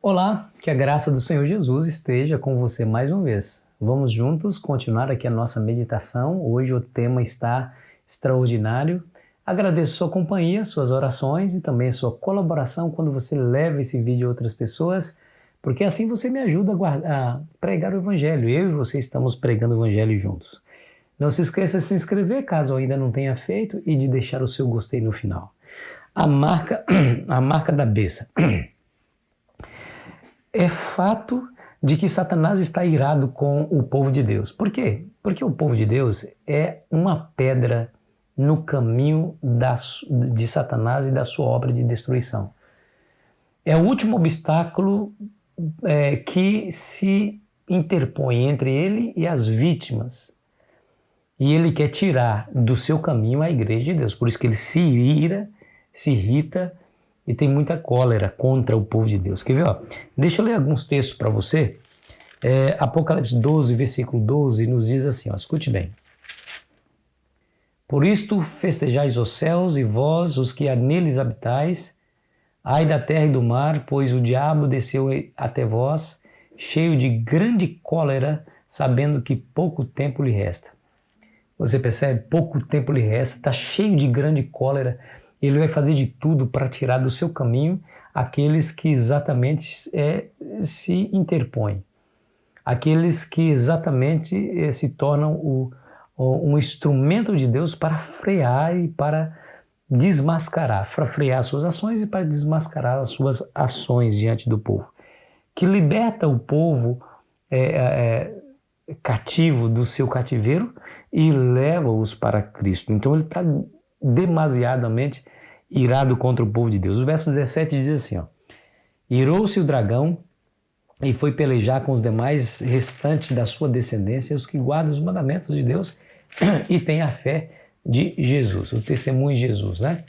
Olá, que a graça do Senhor Jesus esteja com você mais uma vez. Vamos juntos continuar aqui a nossa meditação. Hoje o tema está extraordinário. Agradeço sua companhia, suas orações e também sua colaboração quando você leva esse vídeo a outras pessoas, porque assim você me ajuda a pregar o Evangelho. Eu e você estamos pregando o Evangelho juntos. Não se esqueça de se inscrever caso ainda não tenha feito e de deixar o seu gostei no final. A marca da besta. É fato de que Satanás está irado com o povo de Deus. Por quê? Porque o povo de Deus é uma pedra no caminho de Satanás e da sua obra de destruição. É o último obstáculo que se interpõe entre ele e as vítimas. E ele quer tirar do seu caminho a igreja de Deus. Por isso que ele se irrita e tem muita cólera contra o povo de Deus. Quer ver? Deixa eu ler alguns textos para você. Apocalipse 12, versículo 12, nos diz assim, escute bem. Por isto festejais os céus e vós, os que neles habitais, ai da terra e do mar, pois o diabo desceu até vós, cheio de grande cólera, sabendo que pouco tempo lhe resta. Você percebe? Pouco tempo lhe resta, está cheio de grande cólera. Ele vai fazer de tudo para tirar do seu caminho aqueles que exatamente se interpõem. Aqueles que exatamente se tornam um instrumento de Deus para frear e para desmascarar, para frear as suas ações e para desmascarar as suas ações diante do povo. Que liberta o povo cativo do seu cativeiro e leva-os para Cristo. Então ele está demasiadamente irado contra o povo de Deus. O verso 17 diz assim, irou-se o dragão e foi pelejar com os demais restantes da sua descendência, os que guardam os mandamentos de Deus e têm a fé de Jesus, o testemunho de Jesus, né?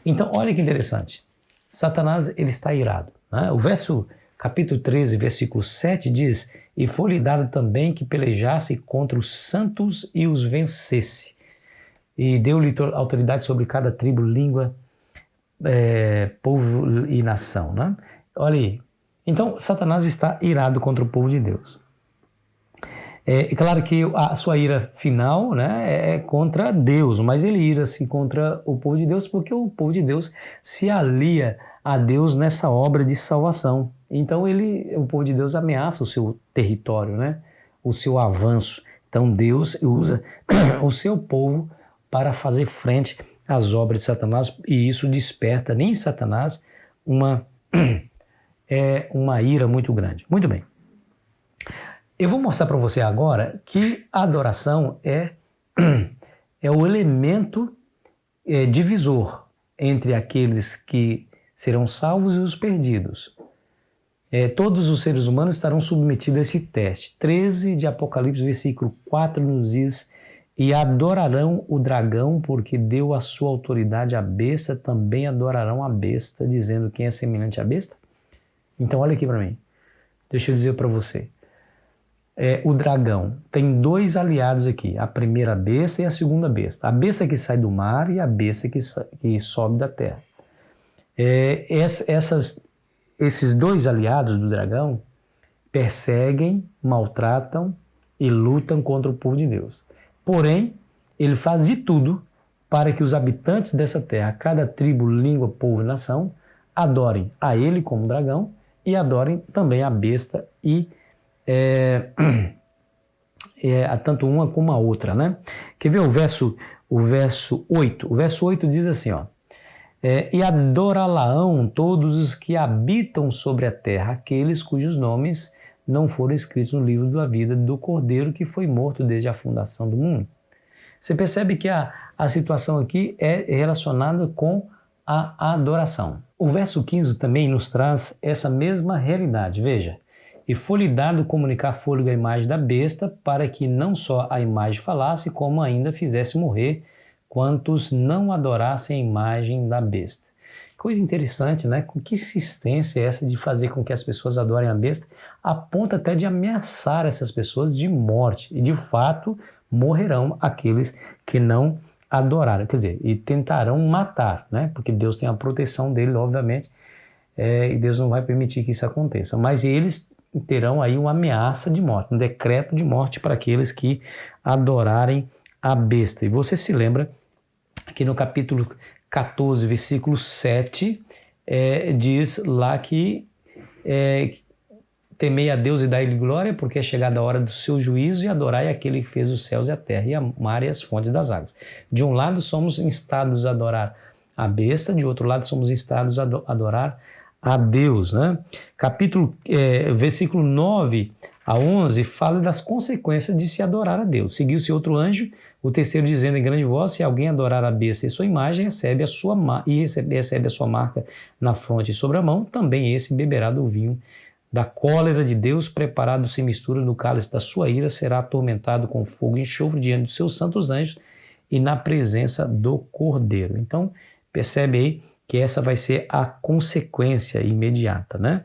Então, olha que interessante. Satanás, ele está irado, né? O verso capítulo 13, versículo 7 diz, e foi-lhe dado também que pelejasse contra os santos e os vencesse. E deu-lhe autoridade sobre cada tribo, língua, povo e nação, né? Olha aí. Então, Satanás está irado contra o povo de Deus. É claro que a sua ira final, né, é contra Deus, mas ele ira-se contra o povo de Deus porque o povo de Deus se alia a Deus nessa obra de salvação. Então, o povo de Deus ameaça o seu território, né, o seu avanço. Então, Deus usa o seu povo para fazer frente às obras de Satanás, e isso desperta em Satanás uma ira muito grande. Muito bem. Eu vou mostrar para você agora que a adoração é o elemento divisor entre aqueles que serão salvos e os perdidos. Todos os seres humanos estarão submetidos a esse teste. 13 de Apocalipse, versículo 4, nos diz, e adorarão o dragão, porque deu a sua autoridade à besta, também adorarão a besta, dizendo quem é semelhante à besta. Então olha aqui para mim, deixa eu dizer para você. O dragão tem dois aliados aqui, a primeira besta e a segunda besta. A besta que sai do mar e a besta que sobe da terra. Esses dois aliados do dragão perseguem, maltratam e lutam contra o povo de Deus. Porém, ele faz de tudo para que os habitantes dessa terra, cada tribo, língua, povo e nação, adorem a ele como dragão e adorem também a besta e tanto uma como a outra, né? Quer ver o verso 8? O verso 8 diz assim, e adorá-la-ão todos os que habitam sobre a terra, aqueles cujos nomes não foram escritos no livro da vida do Cordeiro que foi morto desde a fundação do mundo. Você percebe que a situação aqui é relacionada com a adoração. O verso 15 também nos traz essa mesma realidade. Veja, e foi-lhe dado comunicar fôlego à imagem da besta, para que não só a imagem falasse, como ainda fizesse morrer quantos não adorassem a imagem da besta. Coisa interessante, né? Com que insistência é essa de fazer com que as pessoas adorem a besta, a ponto até de ameaçar essas pessoas de morte. E de fato morrerão aqueles que não adoraram, quer dizer, e tentarão matar, né? Porque Deus tem a proteção dele, obviamente, e Deus não vai permitir que isso aconteça. Mas eles terão aí uma ameaça de morte, um decreto de morte para aqueles que adorarem a besta. E você se lembra que no capítulo 14, versículo 7, diz lá que temei a Deus e dai-lhe glória, porque é chegada a hora do seu juízo, e adorai aquele que fez os céus e a terra, e a mar e as fontes das águas. De um lado somos instados a adorar a besta, de outro lado somos instados a adorar a Deus, né? Versículo 9 a 11 fala das consequências de se adorar a Deus. Seguiu-se outro anjo, o terceiro dizendo em grande voz: se alguém adorar a besta e sua imagem, recebe a sua marca na fronte e sobre a mão, também esse beberá do vinho da cólera de Deus, preparado sem mistura no cálice da sua ira, será atormentado com fogo e enxofre diante dos seus santos anjos e na presença do Cordeiro. Então, percebe aí que essa vai ser a consequência imediata, né?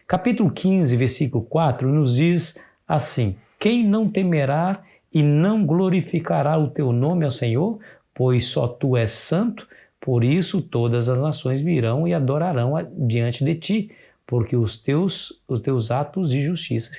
Capítulo 15, versículo 4, nos diz assim: quem não temerá e não glorificará o teu nome ao Senhor, pois só tu és santo, por isso todas as nações virão e adorarão diante de ti, porque os teus atos de justiça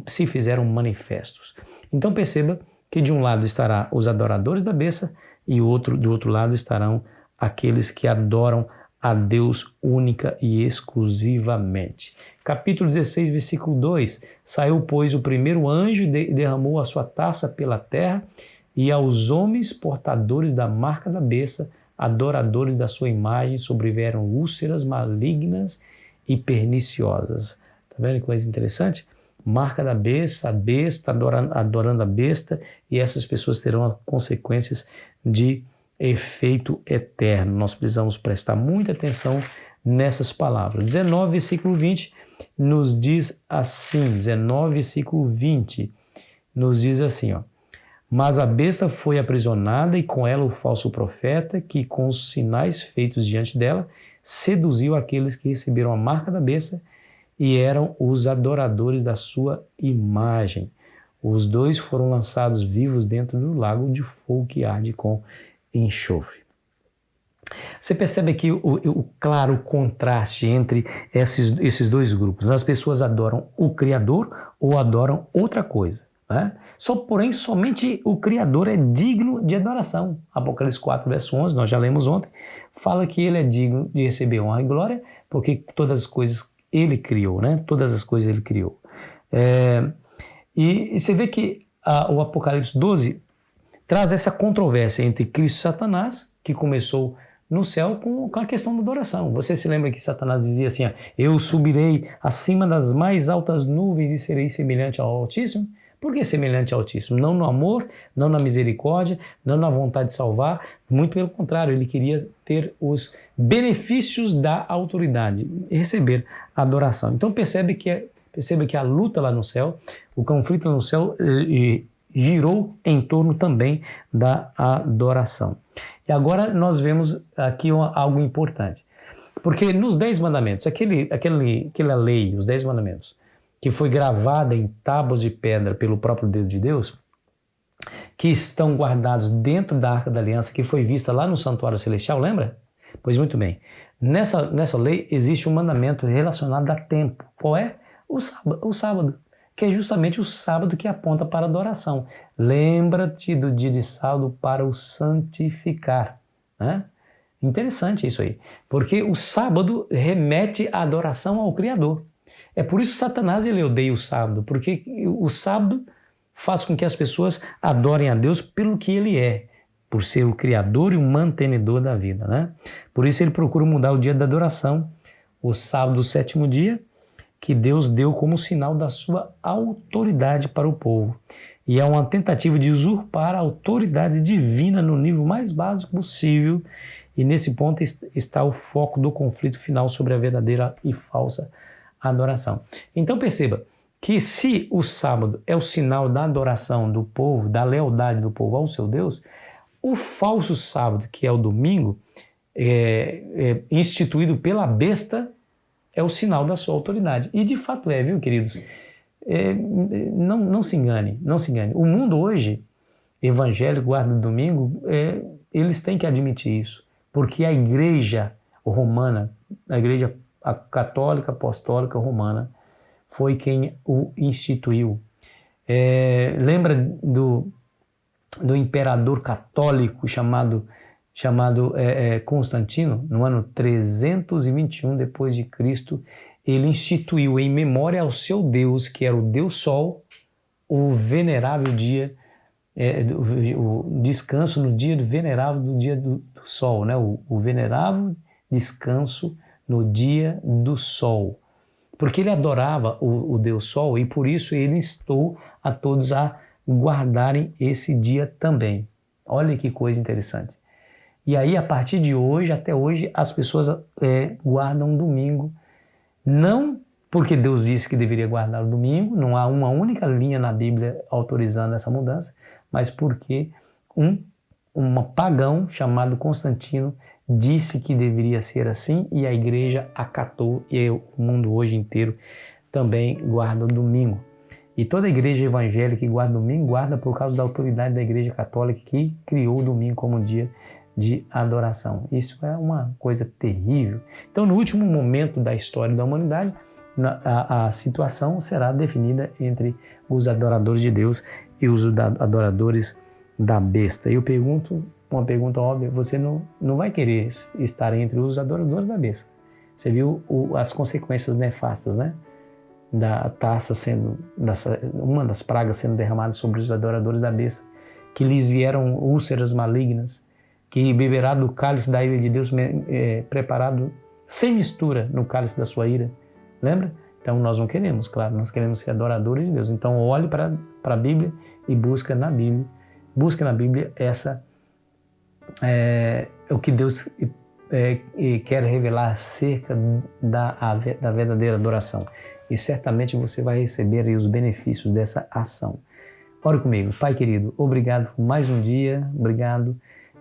se fizeram manifestos. Então perceba que de um lado estará os adoradores da besta e do outro lado estarão aqueles que adoram a Deus única e exclusivamente. Capítulo 16, versículo 2. Saiu, pois, o primeiro anjo e derramou a sua taça pela terra, e aos homens portadores da marca da besta, adoradores da sua imagem, sobreviveram úlceras malignas e perniciosas. Tá vendo que coisa interessante? Marca da besta, a besta adorando a besta, e essas pessoas terão consequências de efeito eterno. Nós precisamos prestar muita atenção nessas palavras. 19, versículo 20, nos diz assim, 19, versículo 20, nos diz assim, ó: mas a besta foi aprisionada e com ela o falso profeta, que com os sinais feitos diante dela, seduziu aqueles que receberam a marca da besta e eram os adoradores da sua imagem. Os dois foram lançados vivos dentro do lago de fogo que arde com enxofre. Você percebe aqui o claro contraste entre esses dois grupos. As pessoas adoram o Criador ou adoram outra coisa, né? Porém, somente o Criador é digno de adoração. Apocalipse 4, verso 11, nós já lemos ontem, fala que ele é digno de receber honra e glória, porque todas as coisas ele criou, né? Todas as coisas ele criou. E você vê que o Apocalipse 12 traz essa controvérsia entre Cristo e Satanás, que começou no céu com a questão da adoração. Você se lembra que Satanás dizia assim: eu subirei acima das mais altas nuvens e serei semelhante ao Altíssimo? Por que semelhante ao Altíssimo? Não no amor, não na misericórdia, não na vontade de salvar, muito pelo contrário, ele queria ter os benefícios da autoridade, receber a adoração. Então percebe que a luta lá no céu, o conflito no céu girou em torno também da adoração. E agora nós vemos aqui algo importante, porque nos 10 mandamentos, aquela lei, os 10 mandamentos, que foi gravada em tábuas de pedra pelo próprio dedo de Deus, que estão guardados dentro da Arca da Aliança, que foi vista lá no Santuário Celestial, lembra? Pois muito bem, nessa lei existe um mandamento relacionado a tempo. Qual é? O sábado, que é justamente o sábado que aponta para a adoração. Lembra-te do dia de sábado para o santificar, né? Interessante isso aí, porque o sábado remete à adoração ao Criador. É por isso que Satanás ele odeia o sábado, porque o sábado faz com que as pessoas adorem a Deus pelo que ele é, por ser o Criador e o mantenedor da vida, né? Por isso ele procura mudar o dia da adoração, o sábado, o sétimo dia, que Deus deu como sinal da sua autoridade para o povo. E é uma tentativa de usurpar a autoridade divina no nível mais básico possível, e nesse ponto está o foco do conflito final sobre a verdadeira e falsa adoração. Então perceba que se o sábado é o sinal da adoração do povo, da lealdade do povo ao seu Deus, o falso sábado, que é o domingo, instituído pela besta, é o sinal da sua autoridade. E de fato viu, queridos? Não se engane, não se engane. O mundo hoje, evangélico, guarda do domingo, eles têm que admitir isso, porque a igreja romana, a Igreja Católica Apostólica Romana, foi quem o instituiu. Lembra do imperador católico chamado Constantino? No ano 321 depois de Cristo, ele instituiu em memória ao seu Deus, que era o Deus Sol, o venerável dia, o descanso no dia do venerável do dia do Sol, né? O venerável descanso no dia do Sol. Porque ele adorava o Deus Sol e por isso ele instou a todos a guardarem esse dia também. Olha que coisa interessante. E aí, a partir de hoje, até hoje, as pessoas guardam domingo, não porque Deus disse que deveria guardar o domingo, não há uma única linha na Bíblia autorizando essa mudança, mas porque um pagão chamado Constantino disse que deveria ser assim e a igreja acatou e o mundo hoje inteiro também guarda o domingo. E toda igreja evangélica que guarda o domingo, guarda por causa da autoridade da igreja católica que criou o domingo como dia de adoração. Isso é uma coisa terrível. Então, no último momento da história da humanidade, a situação será definida entre os adoradores de Deus e os adoradores da besta. E eu pergunto, uma pergunta óbvia, você não vai querer estar entre os adoradores da besta. Você viu as consequências nefastas, né? Da taça uma das pragas sendo derramada sobre os adoradores da besta, que lhes vieram úlceras malignas, que beberá do cálice da ira de Deus preparado sem mistura no cálice da sua ira. Lembra? Então nós não queremos, claro, nós queremos ser adoradores de Deus. Então olhe para a Bíblia e busca na Bíblia o que Deus quer revelar acerca da verdadeira adoração. E certamente você vai receber aí os benefícios dessa ação. Ore comigo. Pai querido, obrigado por mais um dia, obrigado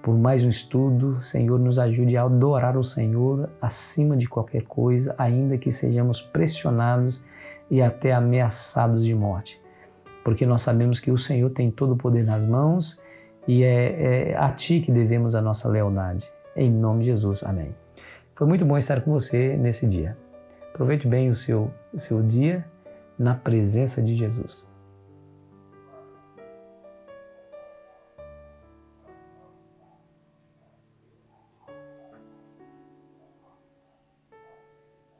por mais um estudo. Senhor, nos ajude a adorar o Senhor acima de qualquer coisa, ainda que sejamos pressionados e até ameaçados de morte. Porque nós sabemos que o Senhor tem todo o poder nas mãos e é a Ti que devemos a nossa lealdade. Em nome de Jesus. Amém. Foi muito bom estar com você nesse dia. Aproveite bem o seu dia na presença de Jesus.